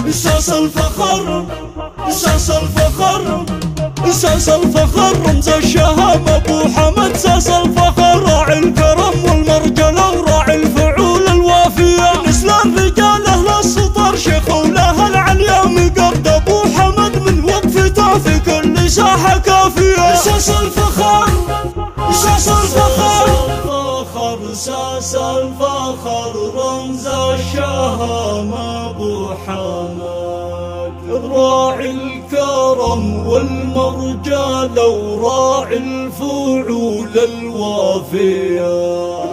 اساس الفخر، اساس الفخر، اساس الفخر، رمز الشهامة ابو حمد. اساس الفخر راعي الكرم والمرجله وراعي الفعول الوافيه، نسل الرجال اهل السطر شيخ وله العليا مقرد. ابو حمد من وقفته في كل ساحه كافيه. اساس الفخر، اساس الفخر، اساس الفخر، رمز الشهامة ابو حمد. راعي الكرم والمرجله وراعي الفعول الوافيه،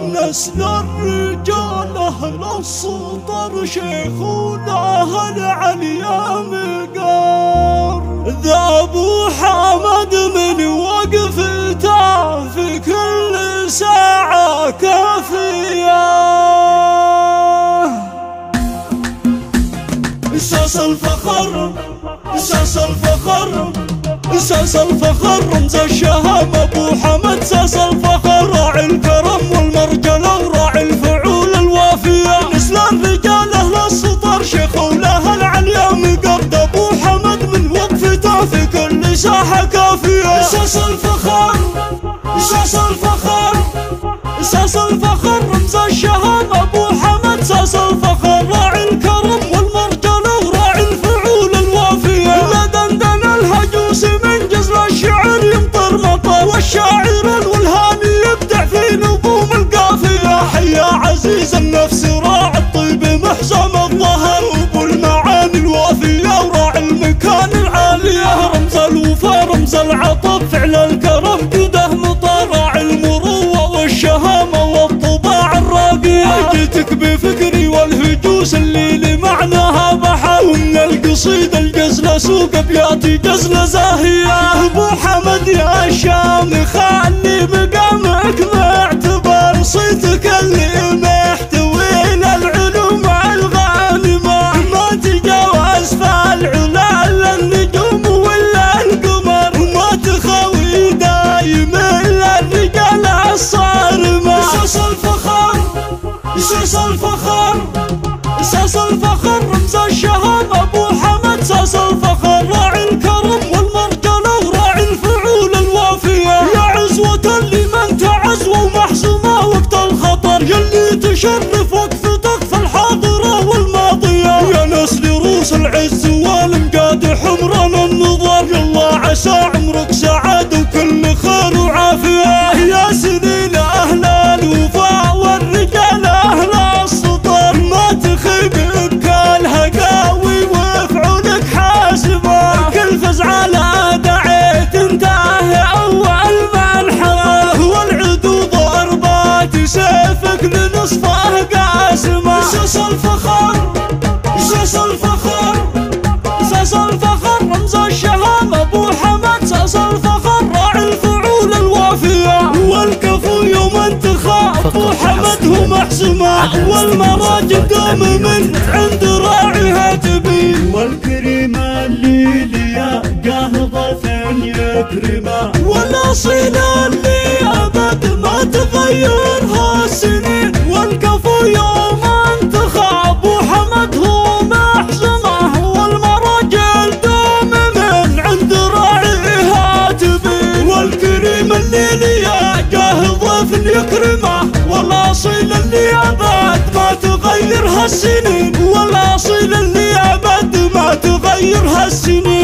نسل الرجال اهل السطر شيخ وله العليا مقار. ذا ابو حمد من وقفته في كل ساعه كافيه. اساس الفخر، اساس الفخر، اساس الفخر، رمز الشهامة ابو حمد. اساس الفخر راعي الكرم والمرجله وراعي الفعول الوافيه، نسل الرجال اهل السطر شيخ وله العليا مقرد. ابو حمد من وقفته في كل ساحه كافيه. اساس الفخر، اساس الفخر، اساس الفخر، رمز الشهامة ابو حمد. اساس الفخر راعي الكرم والمرجله وراعي الفعول الوافيه، لا دندن الهجوس من جزل الشعر يمطر مطر، والشاعر الولهاني يبدع في نظوم القافيه. حيا عزيز النفس راعي الطيب محزم الظهر وابو المعاني الوافيه وراعي المكان العاليه. رمز الوفا رمز العطف فعل الكرم جده مطر، راعي المروه والشهامه والطباع الراقيه. جيتك بفكري والهجوس اللي لمعناها بحر، ومن القصيد الجزله سوق ابياتي جزله زاهيه. ابو حمد يا شام خلي مقامك معتبر، صيتك اللي محتوي العلوم الغانمه، ما تجاوز فالعلا لا النجوم ولا القمر، وما تخوي دايم الا الرجال الصارمه. اساس الفخر، اساس الفخر، اساس الفخر، رمز الشهامة ابو حمد. اساس الفخر راعي الكرم والمرجله وراعي الفعول الوافيه، يا عزوة لمن تعز ومحزومه وقت الخطر، يلي تشرف وقفتك في الحاضره والماضيه، يا نسل روس العز والمقاد حمران النظر. يلا عسى عمرك سعاده وكل خير وعافيه، يا سنين اهل الوفاء والرجال اهل السطر، ما تخيب بكالها قاوي وفعولك حاسبه، كل فزعه دعيت انتهى اول منحره، والعدو ضربات سيفك لنصفه قاسمه. اساس الفخر، اساس الفخر، اساس الفخر، رمز الشهامة ابو حمد. اساس الفخر راعي الفعول الوافيه، والكفو يوم انتخاب ابو حمد هو محسومه، والمراجل دوم من عند راعيها تبين، والكريمه اللي لياقاه ضيفين يكرمه، والاصيل اللي ابد ما تغيرها السنين، والكفو يوم انتخاب ابو حمد هو محسومه، والمراجل دوم من عند راعيها تبين، والكريم اللي لياقاه ضيف يكرمه، والاصيل اللي ابد ما تغيرها السنين، والاصيل اللي ابد ما تغيرها السنين.